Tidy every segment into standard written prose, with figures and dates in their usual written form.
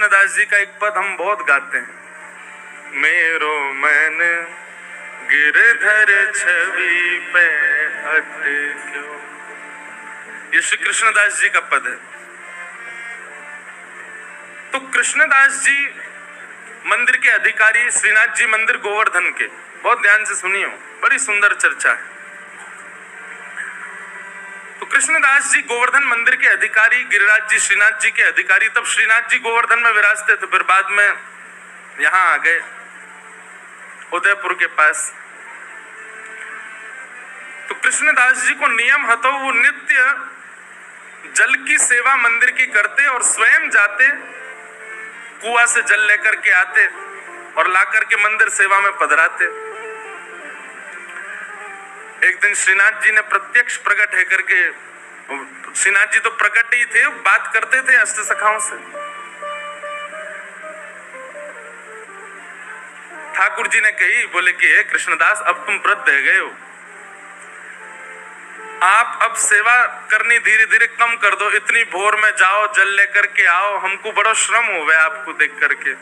कृष्णदास जी का एक पद हम बहुत गाते हैं, मेरो मन गिरधर छवि पे अटक्यो। ये श्री कृष्णदास जी का पद है। तो कृष्णदास जी मंदिर के अधिकारी, श्रीनाथ जी मंदिर गोवर्धन के, बहुत ध्यान से सुनियो, बड़ी सुंदर चर्चा है। तो कृष्णदास जी गोवर्धन मंदिर के अधिकारी, गिरिराज जी श्रीनाथ जी के अधिकारी। तब श्रीनाथ जी गोवर्धन में विराजते थे, फिर बाद में यहां आ गए उदयपुर के पास। तो कृष्णदास जी को नियम हतो, वो नित्य जल की सेवा मंदिर की करते और स्वयं जाते, कुआं से जल लेकर के आते और लाकर के मंदिर सेवा में पधराते। एक दिन श्रीनाथ जी ने प्रत्यक्ष प्रकट है करके, श्रीनाथ जी तो प्रकट ही थे, बात करते थे अष्ट सखाओं से। ठाकुर जी ने कही, बोले कि हे कृष्णदास, अब तुम वृद्ध रह गए हो, आप अब सेवा करनी धीरे धीरे कम कर दो, इतनी भोर में जाओ जल लेकर के आओ, हमको बड़ा श्रम हो गया आपको देख करके।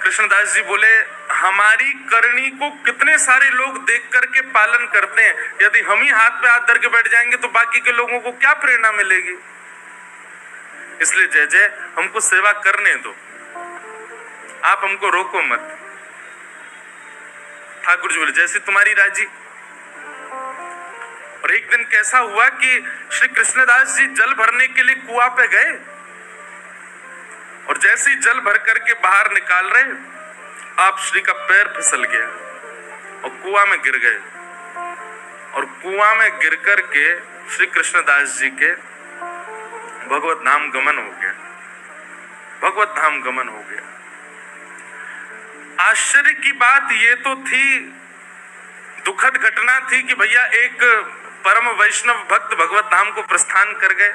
कृष्णदास जी बोले, हमारी करनी को कितने सारे लोग देख करके पालन करते हैं, यदि हम ही हाथ पे हाथ धर के बैठ जाएंगे तो बाकी के लोगों को क्या प्रेरणा मिलेगी। इसलिए जय जय, हमको सेवा करने दो, आप हमको रोको मत। ठाकुर जी बोले, जैसी तुम्हारी राजी। और एक दिन कैसा हुआ कि श्री कृष्णदास जी जल भरने के लिए कुआं पे गए और जैसे ही जल भर करके बाहर निकाल रहे, आप श्री का पैर फिसल गया और कुआं में गिर गए। और कुआं में गिर करके श्री कृष्णदास जी के भगवत धाम गमन हो गया, भगवत धाम गमन हो गया। आश्चर्य की बात ये तो थी, दुखद घटना थी कि भैया एक परम वैष्णव भक्त भगवत धाम को प्रस्थान कर गए,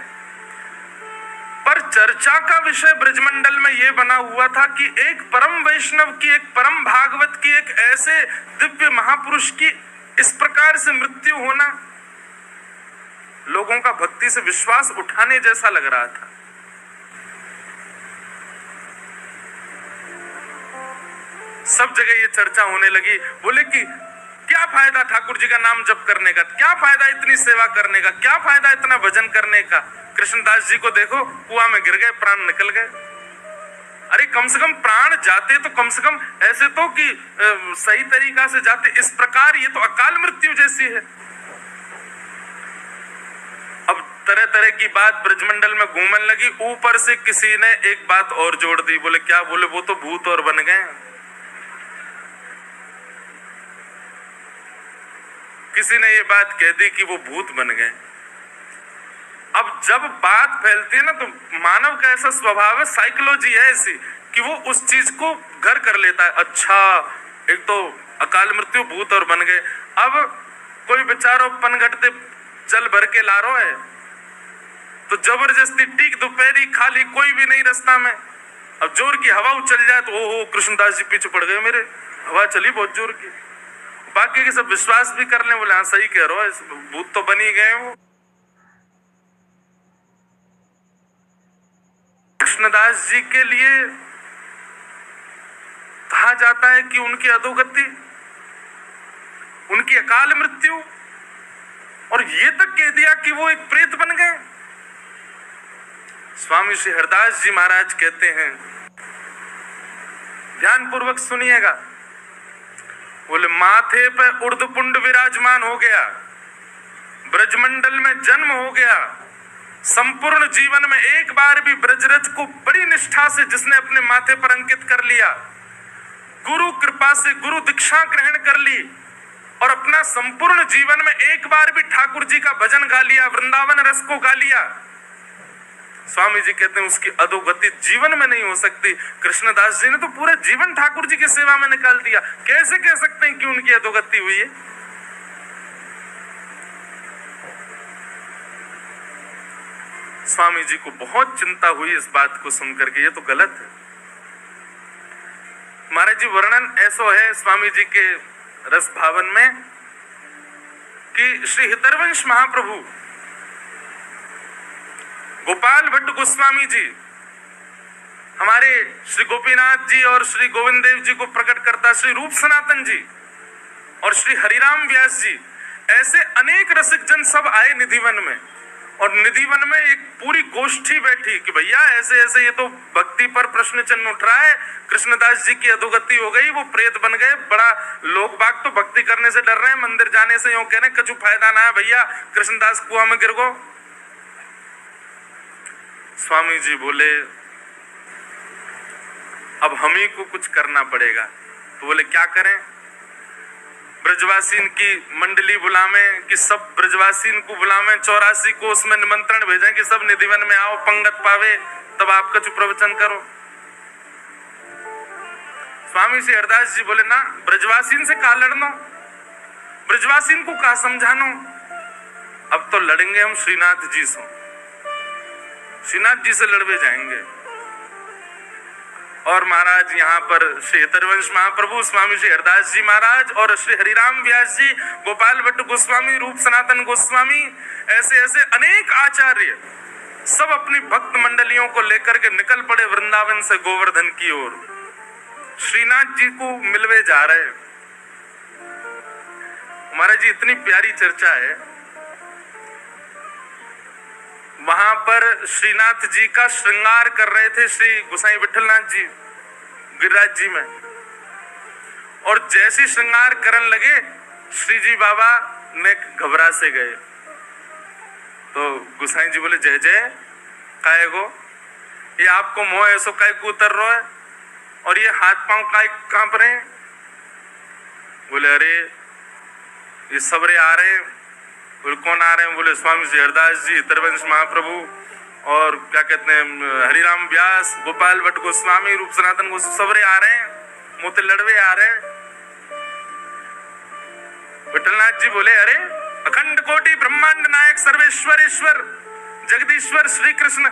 पर चर्चा का विषय ब्रजमंडल में यह बना हुआ था कि एक परम वैष्णव की, एक परम भागवत की, एक ऐसे दिव्य महापुरुष की इस प्रकार से मृत्यु होना लोगों का भक्ति से विश्वास उठाने जैसा लग रहा था। सब जगह ये चर्चा होने लगी। बोले कि क्या फायदा ठाकुर जी का नाम जप करने का, क्या फायदा इतनी सेवा करने का, क्या फायदा इतना भजन करने का। कृष्णदास जी को देखो, कुआं में गिर गए, प्राण निकल गए। अरे कम से कम प्राण जाते तो कम से कम ऐसे तो कि सही तरीका से जाते, इस प्रकार ये तो अकाल मृत्यु जैसी है। अब तरह तरह की बात ब्रजमंडल में घूमने लगी। ऊपर से किसी ने एक बात और जोड़ दी। बोले क्या? बोले वो तो भूत और बन गए। किसी ने ये बात कह दी कि वो भूत बन गए। अब जब बात फैलती है ना, तो मानव का ऐसा स्वभाव है, साइकोलॉजी है ऐसी कि वो उस चीज को घर कर लेता है। अच्छा, एक तो अकाल मृत्यु, भूत और बन गए। अब कोई बेचारा पनघटते जल भर के ला रहा है, तो जबरदस्ती टीक दोपहरी खाली, कोई भी नहीं रास्ता में। अब जोर की हवा उछल जाए तो ओहो कृष्णदास जी पीछे पड़ गए मेरे, हवा चली बहुत जोर की। बाकी के सब विश्वास भी कर ले, बोले हाँ सही कह रहे हो, भूत तो बन ही गए वो। कृष्णदास जी के लिए कहा जाता है कि उनकी अधोगति, उनकी अकाल मृत्यु, और ये तक कह दिया कि वो एक प्रेत बन गए। स्वामी श्री हरदास जी महाराज कहते हैं, ध्यान पूर्वक सुनिएगा। बोले माथे पे उर्धपुंड विराजमान हो गया, ब्रजमंडल में जन्म हो गया, संपूर्ण जीवन में एक बार भी ब्रजरज को बड़ी निष्ठा से जिसने अपने माथे पर अंकित कर लिया, गुरु कृपा से गुरु दीक्षा ग्रहण कर ली और अपना संपूर्ण जीवन में एक बार भी ठाकुर जी का भजन गा लिया, वृंदावन रस को गा लिया, स्वामी जी कहते हैं उसकी अधोगति जीवन में नहीं हो सकती। कृष्णदास जी ने तो पूरा जीवन ठाकुर जी की सेवा में निकाल दिया, कैसे कह सकते हैं कि उनकी अधोगति हुई है? स्वामी जी को बहुत चिंता हुई इस बात को सुनकर के, ये तो गलत है। महाराज जी वर्णन ऐसा है स्वामी जी के रस भावन में कि श्री हितरवंश महाप्रभु गोपाल भट्ट गोस्वामी जी हमारे श्री गोपीनाथ जी और श्री गोविंद देव जी को प्रकट करता श्री रूप सनातन जी और श्री हरिराम व्यास जी, ऐसे अनेक रसिक जन सब आए निधिवन में। और निधिवन में एक पूरी गोष्ठी बैठी कि भैया ऐसे ऐसे ये तो भक्ति पर प्रश्न चिन्ह उठ रहा है, कृष्णदास जी की अधोगति हो गई, वो प्रेत बन गए, बड़ा लोग बाग तो भक्ति करने से डर रहे हैं, मंदिर जाने से यूं कह रहे हैं कुछ फायदा ना है भैया, कृष्णदास कुआं में गिर गो। स्वामी जी बोले अब हम ही को कुछ करना पड़ेगा। तो बोले क्या करें? ब्रजवासीन की मंडली बुलावें कि सब ब्रजवासीन को बुलावें, 84 को उसमें निमंत्रण भेजें कि सब निधिवन में आओ, पंगत पावे, तब आप कछु प्रवचन करो। स्वामी श्री हरदास जी बोले ना, ब्रजवासीन से कहा लड़नो, ब्रजवासीन को कहा समझानो, अब तो लड़ेंगे हम श्रीनाथ जी से, श्रीनाथ जी से लड़वे जाएंगे। और महाराज यहाँ पर श्री हितरवंश महाप्रभु, स्वामी श्री हरदास जी महाराज और श्री हरिराम व्यास जी, गोपाल भट्ट गोस्वामी, रूप सनातन गोस्वामी, ऐसे ऐसे अनेक आचार्य सब अपनी भक्त मंडलियों को लेकर के निकल पड़े वृंदावन से गोवर्धन की ओर, श्रीनाथ जी को मिलवे जा रहे। महाराज जी इतनी प्यारी चर्चा है, वहां पर श्रीनाथ जी का श्रृंगार कर रहे थे श्री गोसाई विठलनाथ जी गिरिराज जी में, और जैसे श्रृंगार करने लगे श्री जी बाबा ने घबरा से गए। तो गोसाई जी बोले जय जय काय गो, ये आपको मोह ऐसो काय को उतर रहा है और ये हाथ पांव काय कांप रहे हैं? बोले अरे ये सबरे आ रहे हैं। बोले कौन आ रहे हैं? बोले स्वामी श्री हरदास जी, हितरवंश महाप्रभु और क्या कहते हैं हरिराम व्यास, गोपाल भट्ट गोस्वामी, रूप सनातन गोस्वामी, सबरे आ रहे हैं, मोते लड़वे आ रहे हैं। विठलनाथ जी बोले अरे अखंड कोटि ब्रह्मांड नायक सर्वेश्वरेश्वर जगदीश्वर श्री कृष्ण,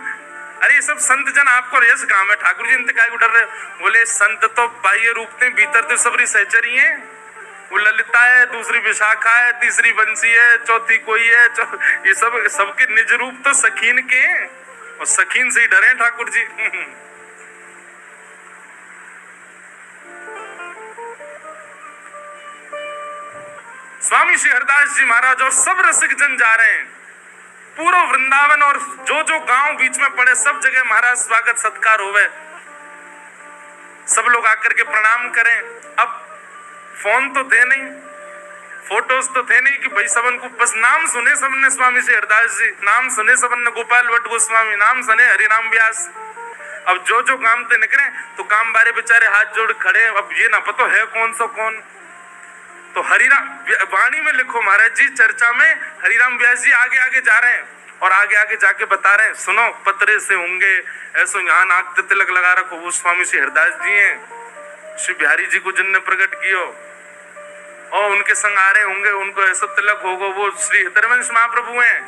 अरे ये सब संत जन आपको यश काम है, ठाकुर जी इनते काय डर रहे? बोले संत तो बाह्य रूप में, भीतर तो सबरी सहचरी है। वो ललिता है, दूसरी विशाखा है, तीसरी बंसी है, चौथी कोई है, ये सब सबके निज रूप तो सखीन के, और सखीन से ही डरे ठाकुर जी। स्वामी श्री हरदास जी महाराज और सब रसिक जन जा रहे हैं, पूरा वृंदावन और जो जो गांव बीच में पड़े सब जगह महाराज स्वागत सत्कार होवे, सब लोग आकर के प्रणाम करें। अब फोन तो थे नहीं, फोटोज तो थे नहीं कि भाई सबन को बस नाम सुने सबने स्वामी श्री हरदास जी, नाम सुने सबन ने गोपाल भट्ट गोस्वामी, नाम सुने हरिराम व्यास। अब जो जो काम ते निकले तो काम बारे बेचारे हाथ जोड़ खड़े, अब ये ना पता है कौन सा कौन। तो हरिराम वाणी में लिखो महाराज जी, चर्चा में हरिराम व्यास जी आगे आगे जा रहे हैं और आगे आगे जाके बता रहे हैं, सुनो पतरे से होंगे ऐसो, यहाँ नाक तिलक लगा रखो, वो स्वामी श्री हरदास जी हैं, श्री बिहारी जी को जिनने प्रकट कियो, और उनके संग आ रहे होंगे, उनको ऐसा तिलक होगा, वो श्री हितरवंश महाप्रभु हैं,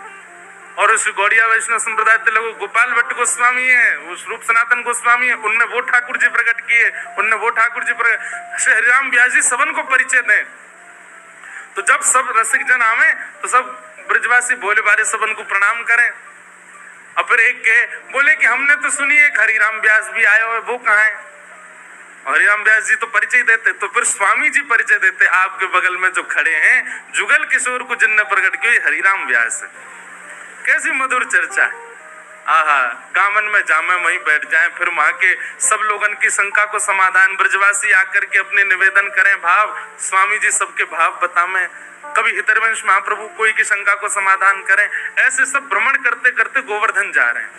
और उस गौड़िया वैष्णव संप्रदाय तिलक गोपाल भट्ट गोस्वामी है, उस रूप सनातन गोस्वामी है, उनने वो ठाकुर जी प्रकट किए, उनने वो ठाकुर जी प्रकट, श्री हरिराम व्यास जी सबन को परिचय दें। तो जब सब रसिक जन आवे तो सब ब्रजवासी भोले बारे सबन को प्रणाम करें। अब फिर एक के बोले कि हमने तो सुनी है हरिराम व्यास भी आए हुए, वो कहाँ है? हरिराम व्यास जी तो परिचय देते, तो फिर स्वामी जी परिचय देते, आपके बगल में जो खड़े हैं जुगल किशोर को जिनने प्रकट किया हरिराम व्यास। कैसी मधुर चर्चा है, आहा, गामन में जामे वहीं बैठ जाएं, फिर वहां के सब लोगन की शंका को समाधान ब्रजवासी आकर के अपने निवेदन करें, भाव स्वामी जी सबके भाव बतावें, कभी हितरवंश महाप्रभु कोई की शंका को समाधान करें। ऐसे सब भ्रमण करते करते गोवर्धन जा रहे हैं।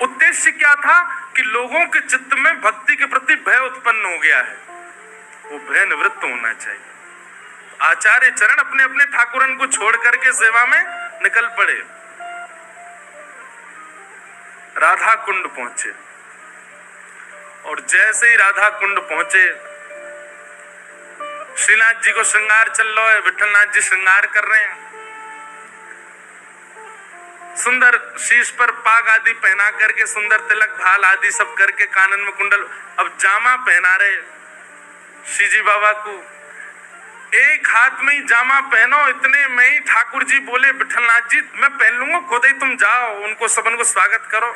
उद्देश्य क्या था कि लोगों के चित्त में भक्ति के प्रति भय उत्पन्न हो गया है, वो भय निवृत्त होना चाहिए। आचार्य चरण अपने अपने ठाकुरन को छोड़ करके सेवा में निकल पड़े। राधा कुंड पहुंचे और जैसे ही राधा कुंड पहुंचे, श्रीनाथ जी को श्रृंगार चल रहा है, विठलनाथ जी श्रृंगार कर रहे हैं, सुंदर शीश पर पाग आदि पहना करके, सुंदर तिलक भाल आदि सब करके, कानन में कुंडल, अब जामा पहना रहे श्री जी बाबा को। एक हाथ में ही जामा पहनो। इतने में ही ठाकुर जी बोले विठलनाथ जी मैं पहन लूंगा, खुद ही तुम जाओ, उनको सबन को स्वागत करो।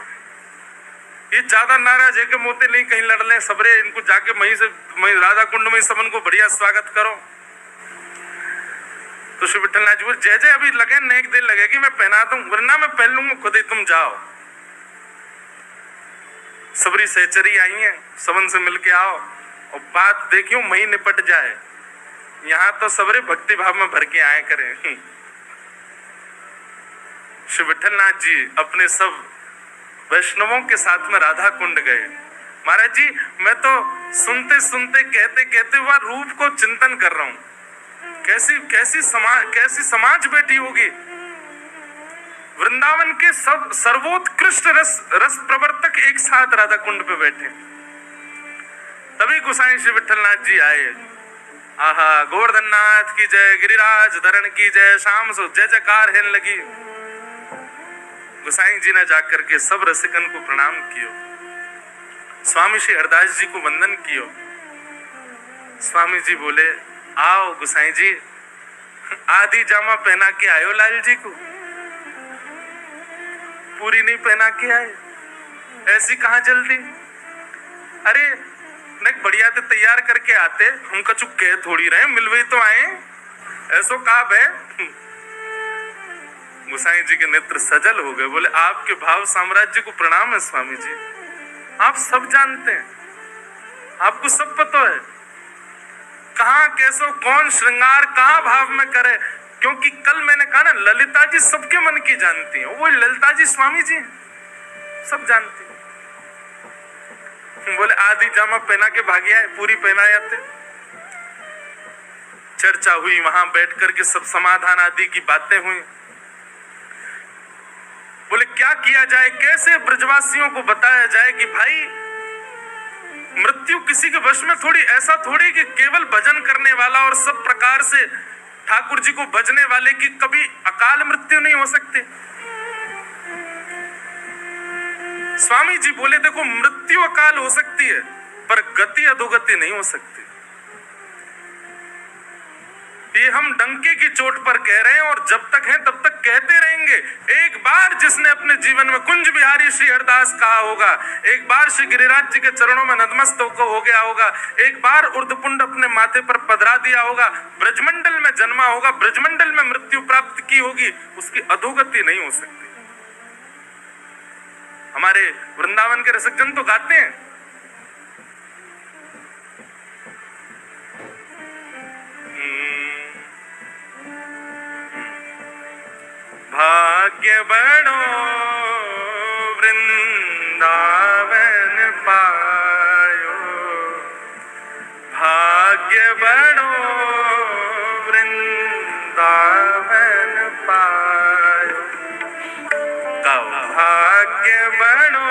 ये ज्यादा नाराज है कि मोते नहीं कहीं लड़ ले सबरे, इनको जाके मई राधा कुंड में सबन को बढ़िया स्वागत करो। तो श्री विठलनाथ जी बोले जय जय अभी लगे, नेक देर लगेगी, मैं पहना दूं, वरना मैं पहन लूंगा, खुद ही तुम जाओ। सबरी सहचरी आई है, सबन से मिलके आओ और बात देखियो मई निपट जाए। यहाँ तो सबरे भक्ति भाव में भर के आए करें। श्री विठलनाथ जी अपने सब वैष्णवों के साथ में राधा कुंड गए। महाराज जी मैं तो सुनते सुनते कहते कहते वह रूप को चिंतन कर रहा हूं। कैसी समाज बैठी होगी। वृंदावन के सब सर्वोत्कृष्ट रस प्रवर्तक एक साथ राधा कुंड पे बैठे। तभी गोसाई श्री विठलनाथ जी आए। आहा गोवर्धन नाथ की जय, गिरिराज धरण की जय, शाम सो जय जयकार है लगी। गोसाई जी ने जाकर के सब रसिकन को प्रणाम कियो, स्वामी श्री हरदास जी को वंदन कियो। स्वामी जी बोले आओ गोसाई जी, आधी जामा पहना के आयो लाल जी को, पूरी नहीं पहना के आए, ऐसी कहां जल्दी। अरे नहीं बढ़िया तो तैयार करके आते, हम कछु कह थोड़ी रहे, मिलवे तो आए, ऐसो काब है। गोसाई जी के नेत्र सजल हो गए, बोले आपके भाव साम्राज्य को प्रणाम है स्वामी जी, आप सब जानते हैं, आपको सब पता है कहाँ कैसो कौन श्रृंगार कहाँ भाव में करे। क्योंकि कल मैंने कहा ना ललिता जी सबके मन की जानती है, वो ललिता जी स्वामी जी सब जानती है। बोले आधी जामा पहना के भागे आए, पूरी पहना आते। चर्चा हुई, वहां बैठ करके सब समाधान आदि की बातें हुई। बोले क्या किया जाए, कैसे ब्रजवासियों को बताया जाए कि भाई मृत्यु किसी के वश में थोड़ी, ऐसा थोड़ी कि केवल भजन करने वाला और सब प्रकार से ठाकुर जी को भजने वाले की कभी अकाल मृत्यु नहीं हो सकती। स्वामी जी बोले देखो मृत्यु अकाल हो सकती है पर गति अधोगति नहीं हो सकती। ये हम डंके की चोट पर कह रहे हैं और जब तक हैं तब तक कहते रहेंगे। एक बार जिसने अपने जीवन में कुंज बिहारी श्री हरदास कहा होगा, एक बार श्री गिरिराज जी के चरणों में नतमस्तक हो गया होगा, एक बार उर्धपुंड अपने माथे पर पधरा दिया होगा, ब्रजमंडल में जन्मा होगा, ब्रजमंडल में मृत्यु प्राप्त की होगी, उसकी अधोगति नहीं हो सकती। हमारे वृंदावन के रसिकजन तो गाते हैं, भाग्य बड़ो वृंदावन पायो, भाग्य बड़ो वृंदावन पायो, भाग्य बड़ो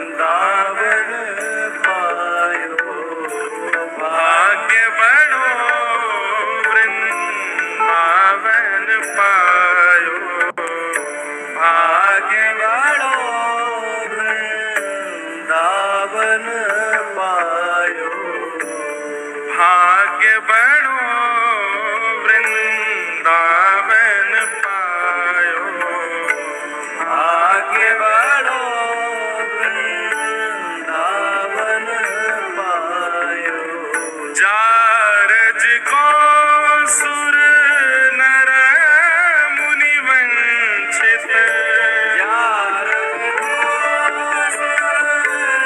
वृंदावन पायो, भाग्य बड़ो वृंदावन पायो, भाग्य बड़ो वृंदावन पायो, भाग्य बड़ो वृंदावन पायो, भाग्य बड़ो वृंदावन पायो। जारज को सुर नर मुनि वंचित, जारज को सुर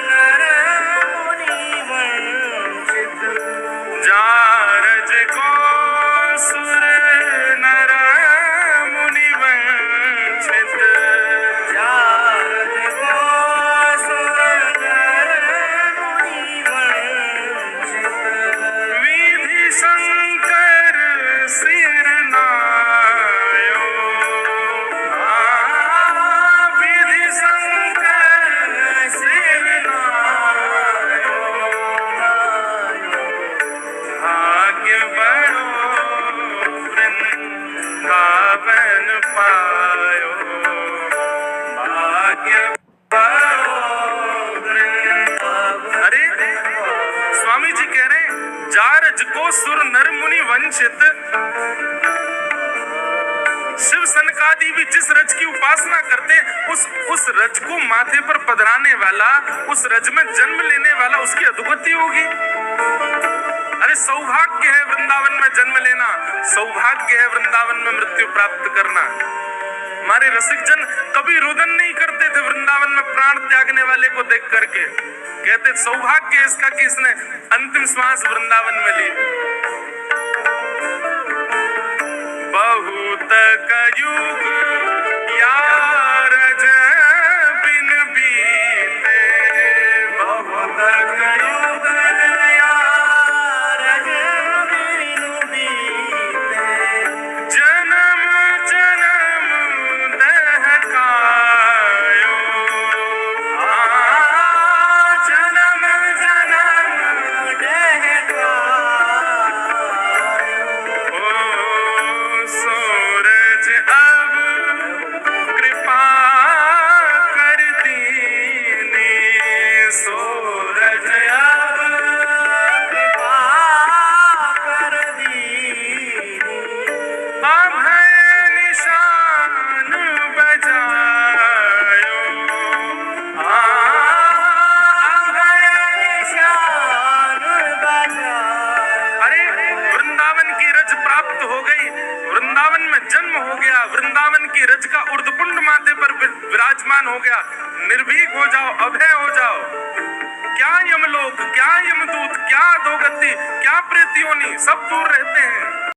नर मुनि वंचित, जारज को सुर नर मुनि वंचित, जारज उस रज को माथे पर पधराने वाला, उस रज में जन्म लेने वाला, उसकी अधोगति होगी। अरे सौभाग्य है वृंदावन में जन्म लेना, सौभाग्य है वृंदावन में मृत्यु प्राप्त करना। हमारे रसिक जन कभी रुदन नहीं करते थे वृंदावन में प्राण त्यागने वाले को देख करके, कहते सौभाग्य है इसका कि इसने अंतिम श्वास वृंदावन में ली। बहुत कयुग यार बिन बीते, बहुत कयुग यार बिन बीते, जन्म जन्म दहकायो, जन्म जन्म दहकायो। सूरज अब कृपा कर दीनी, सूरज अब कृपा कर दीनी, अभय निशान बजायो, अभय निशान बजायो। अरे वृंदावन की रज प्राप्त हो गई, वृंदावन में जन्म हो गया, वृंदावन की रज का उर्धपुंड माथे पर विराजमान हो गया। निर्भीक हो जाओ, अभय हो जाओ। क्या यमलोक, क्या यमदूत, क्या अधोगति, क्या प्रेत योनि, सब दूर रहते हैं।